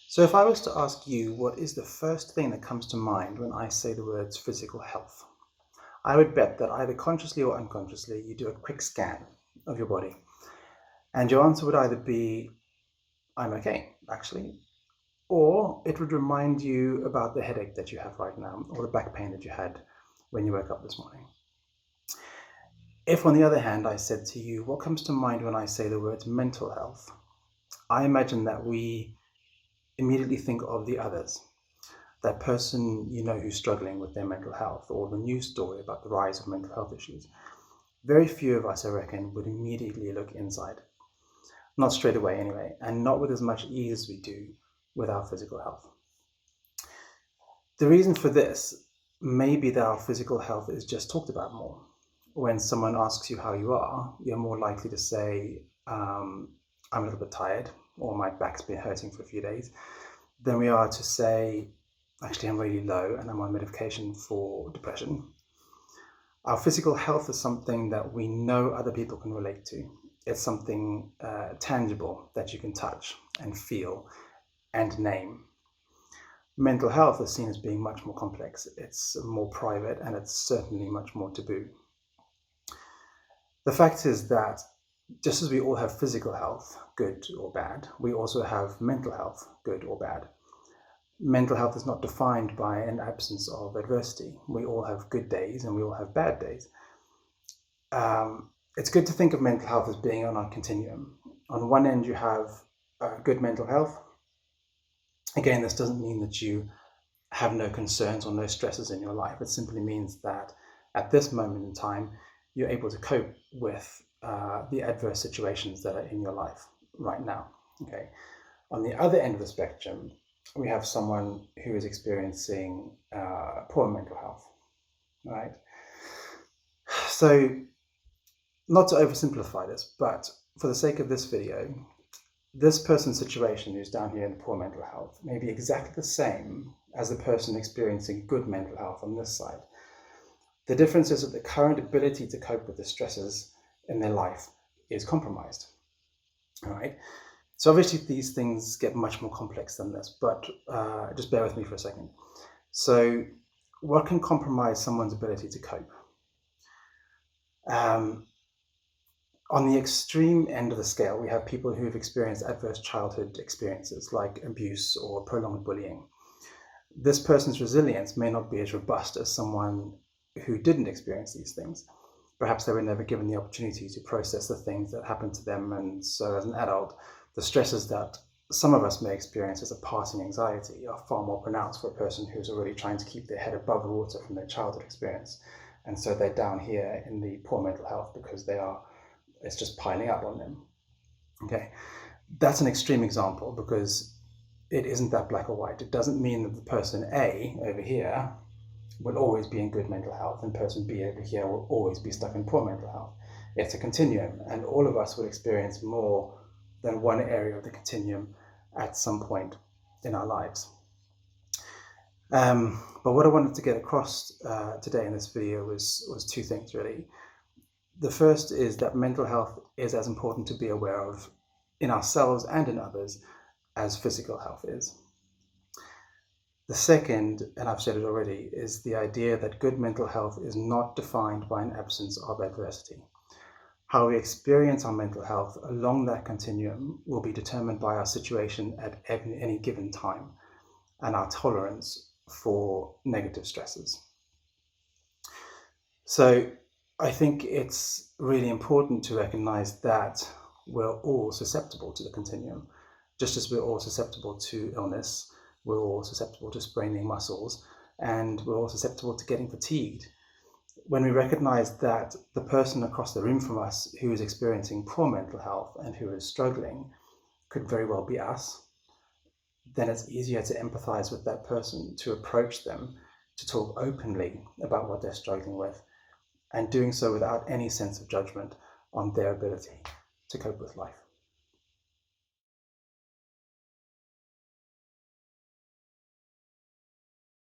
So if I was to ask you, what is the first thing that comes to mind when I say the words physical health? I would bet that either consciously or unconsciously, you do a quick scan of your body. And your answer would either be, I'm okay, actually, or it would remind you about the headache that you have right now, or the back pain that you had when you woke up this morning. If, on the other hand, I said to you, what comes to mind when I say the words mental health? I imagine that we immediately think of the others, that person you know who's struggling with their mental health, or the news story about the rise of mental health issues. Very few of us, I reckon, would immediately look inside. Not straight away anyway, and not with as much ease as we do with our physical health. The reason for this may be that our physical health is just talked about more. When someone asks you how you are, you're more likely to say, I'm a little bit tired, or my back's been hurting for a few days, than we are to say, actually, I'm really low and I'm on medication for depression. Our physical health is something that we know other people can relate to. It's something tangible that you can touch and feel and name. Mental health is seen as being much more complex. It's more private, and it's certainly much more taboo. The fact is that just as we all have physical health, good or bad, we also have mental health, good or bad. Mental health is not defined by an absence of adversity. We all have good days and we all have bad days. It's good to think of mental health as being on a continuum. On one end, you have good mental health. Again, this doesn't mean that you have no concerns or no stresses in your life. It simply means that at this moment in time, you're able to cope with the adverse situations that are in your life right now. Okay. On the other end of the spectrum, we have someone who is experiencing poor mental health, right? So, not to oversimplify this, but for the sake of this video, this person's situation who's down here in poor mental health may be exactly the same as the person experiencing good mental health on this side. The difference is that the current ability to cope with the stresses in their life is compromised. All right. So obviously these things get much more complex than this, but just bear with me for a second. So what can compromise someone's ability to cope? On the extreme end of the scale, we have people who have experienced adverse childhood experiences like abuse or prolonged bullying. This person's resilience may not be as robust as someone who didn't experience these things. Perhaps they were never given the opportunity to process the things that happened to them, and so as an adult, the stresses that some of us may experience as a passing anxiety are far more pronounced for a person who's already trying to keep their head above the water from their childhood experience. And so they're down here in the poor mental health because it's just piling up on them. Okay, that's an extreme example because it isn't that black or white. It doesn't mean that the person A over here will always be in good mental health and person B over here will always be stuck in poor mental health. It's a continuum, and all of us will experience more than one area of the continuum at some point in our lives. But what I wanted to get across today in this video was two things really. The first is that mental health is as important to be aware of in ourselves and in others as physical health is. The second, and I've said it already, is the idea that good mental health is not defined by an absence of adversity. How we experience our mental health along that continuum will be determined by our situation at any given time and our tolerance for negative stresses. So I think it's really important to recognize that we're all susceptible to the continuum. Just as we're all susceptible to illness, we're all susceptible to spraining muscles, and we're all susceptible to getting fatigued. When we recognize that the person across the room from us who is experiencing poor mental health and who is struggling could very well be us, then it's easier to empathize with that person, to approach them, to talk openly about what they're struggling with, and doing so without any sense of judgment on their ability to cope with life.